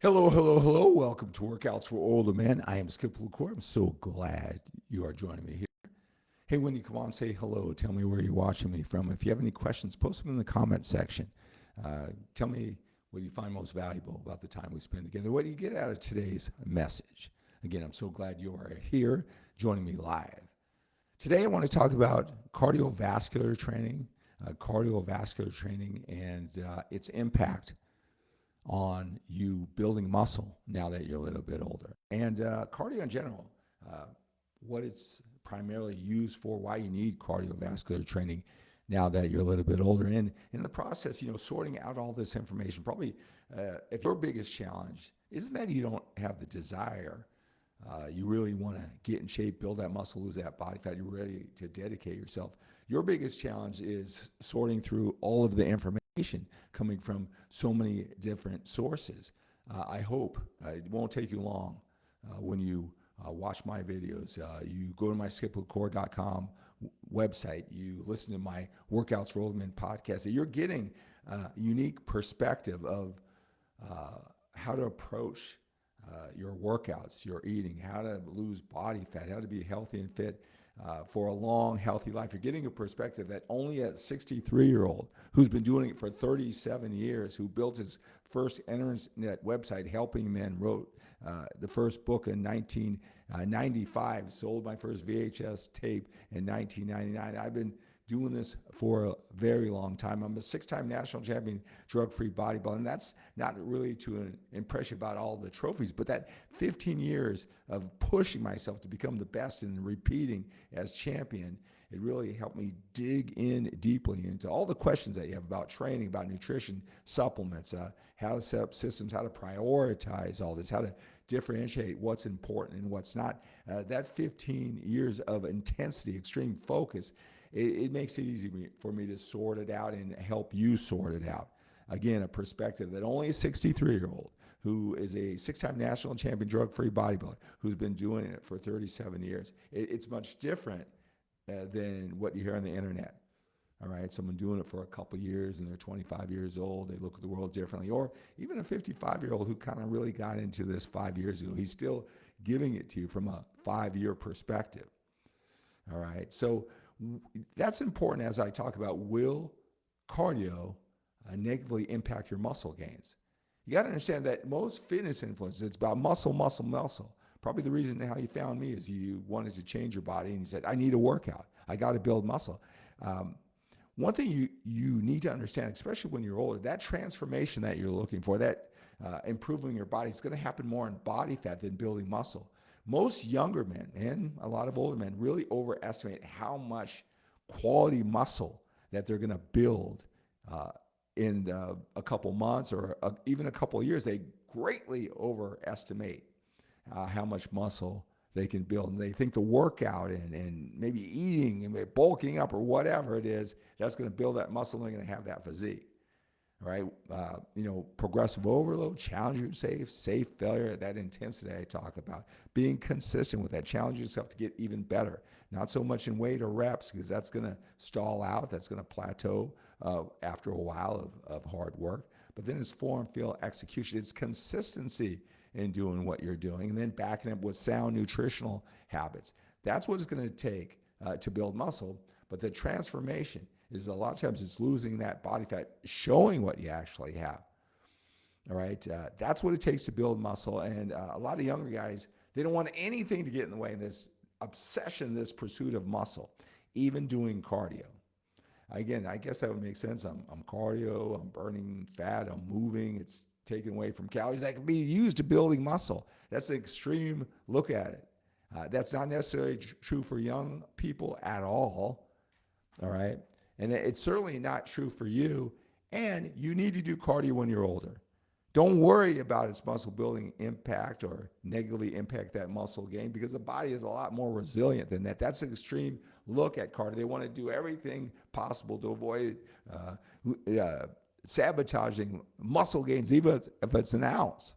Hello, hello, hello. Welcome to Workouts for Older Men. I am Skip LaCour. I'm so glad you are joining me here. Hey, when you come on, say hello. Tell me where you're watching me from. If you have any questions, post them in the comment section. Tell me what you find most valuable about the time we spend together. What do you get out of today's message? Again, I'm so glad you are here joining me live. Today, I want to talk about cardiovascular training and its impact on you building muscle now that you're a little bit older. And cardio in general, what it's primarily used for, why you need cardiovascular training now that you're a little bit older. And in the process, sorting out all this information, probably if your biggest challenge isn't that you don't have the desire, you really want to get in shape, build that muscle, lose that body fat, you're ready to dedicate yourself. Your biggest challenge is sorting through all of the information coming from so many different sources. I hope it won't take you long when you watch my videos. You go to my skiplacour.com website, you listen to my Workouts for Older Men podcast, that you're getting a unique perspective of how to approach your workouts, your eating, how to lose body fat, how to be healthy and fit for a long, healthy life. You're getting a perspective that only a 63-year-old who's been doing it for 37 years, who built his first internet website, Helping Men, wrote the first book in 1995, sold my first VHS tape in 1999. I've been doing this for a very long time. I'm a 6-time national champion drug-free bodybuilder, and that's not really to impress you about all the trophies, but that 15 years of pushing myself to become the best and repeating as champion, it really helped me dig in deeply into all the questions that you have about training, about nutrition, supplements, how to set up systems, how to prioritize all this, how to differentiate what's important and what's not. That 15 years of intensity, extreme focus, it makes it easy for me to sort it out and help you sort it out. Again, a perspective that only a 63-year-old who is a 6-time national champion drug-free bodybuilder who's been doing it for 37 years. It's much different than what you hear on the internet. All right, someone doing it for a couple years and they're 25 years old, they look at the world differently. Or even a 55-year-old who kind of really got into this 5 years ago. He's still giving it to you from a 5-year perspective. All right, so that's important as I talk about, will cardio negatively impact your muscle gains? You got to understand that most fitness influencers, it's about muscle, muscle, muscle. Probably the reason how you found me is you wanted to change your body and you said, I need a workout. I got to build muscle. One thing you need to understand, especially when you're older, that transformation that you're looking for, that improving your body, is going to happen more in body fat than building muscle. Most younger men and a lot of older men really overestimate how much quality muscle that they're going to build in a couple months or even a couple of years. They greatly overestimate how much muscle they can build. And they think the workout and maybe eating and bulking up or whatever it is, that's going to build that muscle and they're going to have that physique. All right, progressive overload, challenge yourself, safe failure, that intensity I talk about, being consistent with that, challenge yourself to get even better. Not so much in weight or reps, because that's going to stall out, that's going to plateau after a while of hard work. But then it's form, feel, execution. It's consistency in doing what you're doing, and then backing up with sound nutritional habits. That's what it's going to take to build muscle. But the transformation is a lot of times it's losing that body fat, showing what you actually have. All right, that's what it takes to build muscle. And a lot of younger guys, they don't want anything to get in the way of this obsession, this pursuit of muscle, even doing cardio. Again, I guess that would make sense. I'm cardio, I'm burning fat, I'm moving, it's taken away from calories that can be used to building muscle. That's an extreme look at it. That's not necessarily true for young people at all. All right. And it's certainly not true for you. And you need to do cardio when you're older. Don't worry about its muscle building impact or negatively impact that muscle gain, because the body is a lot more resilient than that. That's an extreme look at cardio. They want to do everything possible to avoid sabotaging muscle gains, even if it's an ounce.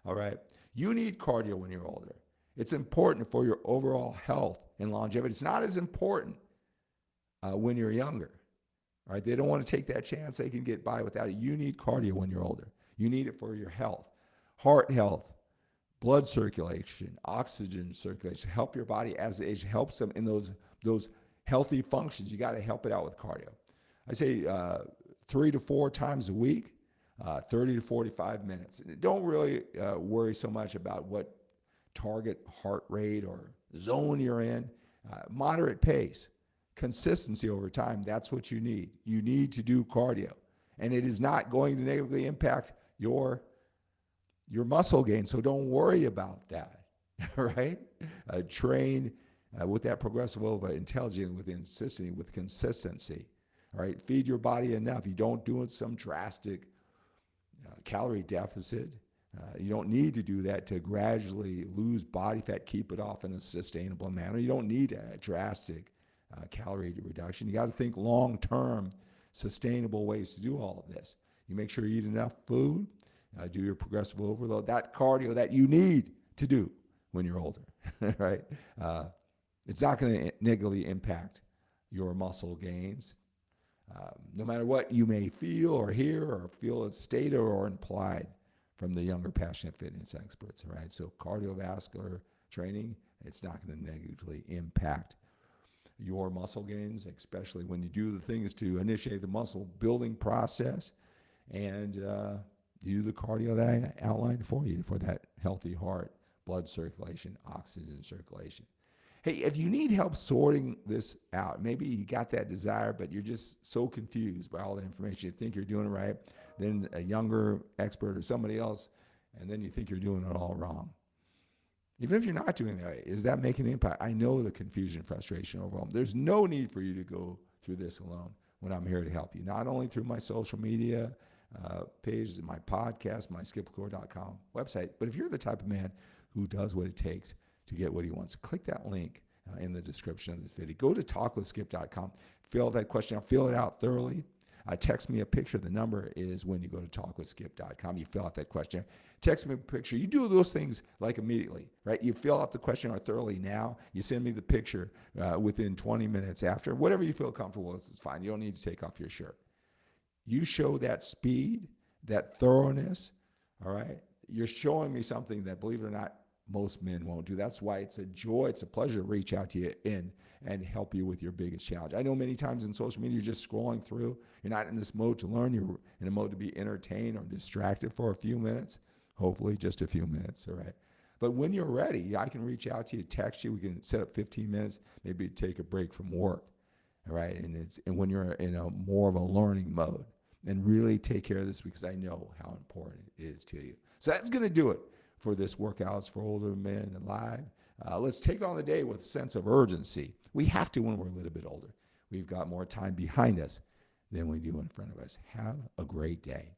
All right. You need cardio when you're older. It's important for your overall health and longevity. It's not as important when you're younger. All right, they don't want to take that chance they can get by without it. You need cardio when you're older. You need it for your health. Heart health, blood circulation, oxygen circulation, help your body as it helps them in those healthy functions. You got to help it out with cardio. I say 3 to 4 times a week, 30 to 45 minutes. Don't really worry so much about what target heart rate or zone you're in. Moderate pace, consistency over time, that's what you need. You need to do cardio. And it is not going to negatively impact your muscle gain, so don't worry about that, right? Train with that progressive level of intelligence, with consistency, all right? Feed your body enough. You don't do it some drastic calorie deficit. You don't need to do that to gradually lose body fat, keep it off in a sustainable manner. You don't need a drastic calorie reduction. You got to think long-term, sustainable ways to do all of this. You make sure you eat enough food, do your progressive overload, that cardio that you need to do when you're older, right? It's not going to negatively impact your muscle gains, no matter what you may feel or hear or feel stated or implied from the younger passionate fitness experts, right? So cardiovascular training, it's not going to negatively impact your muscle gains, especially when you do the things to initiate the muscle building process and you do the cardio that I outlined for you for that healthy heart, blood circulation, oxygen circulation. Hey, if you need help sorting this out, maybe you got that desire, but you're just so confused by all the information. You think you're doing it right, then a younger expert or somebody else, and then you think you're doing it all wrong. Even if you're not doing it right, is that making an impact? I know the confusion, frustration, overwhelm. There's no need for you to go through this alone when I'm here to help you, not only through my social media pages, my podcast, my skipcour.com website, but if you're the type of man who does what it takes to get what he wants, click that link in the description of this video. Go to talkwithskip.com, fill that question out, fill it out thoroughly. Text me a picture. The number is when you go to talkwithskip.com. You fill out that question. Text me a picture. You do those things like immediately, right? You fill out the questionnaire thoroughly now. You send me the picture within 20 minutes after. Whatever you feel comfortable with is fine. You don't need to take off your shirt. You show that speed, that thoroughness, all right? You're showing me something that, believe it or not, most men won't do. That's why it's a joy, it's a pleasure to reach out to you and help you with your biggest challenge. I know many times in social media, you're just scrolling through. You're not in this mode to learn. You're in a mode to be entertained or distracted for a few minutes, hopefully just a few minutes, all right? But when you're ready, I can reach out to you, text you. We can set up 15 minutes, maybe take a break from work, all right? And when you're in a more of a learning mode, and really take care of this because I know how important it is to you. So that's going to do it for this Workouts for Older Men Live. Let's take on the day with a sense of urgency. We have to when we're a little bit older. We've got more time behind us than we do in front of us. Have a great day.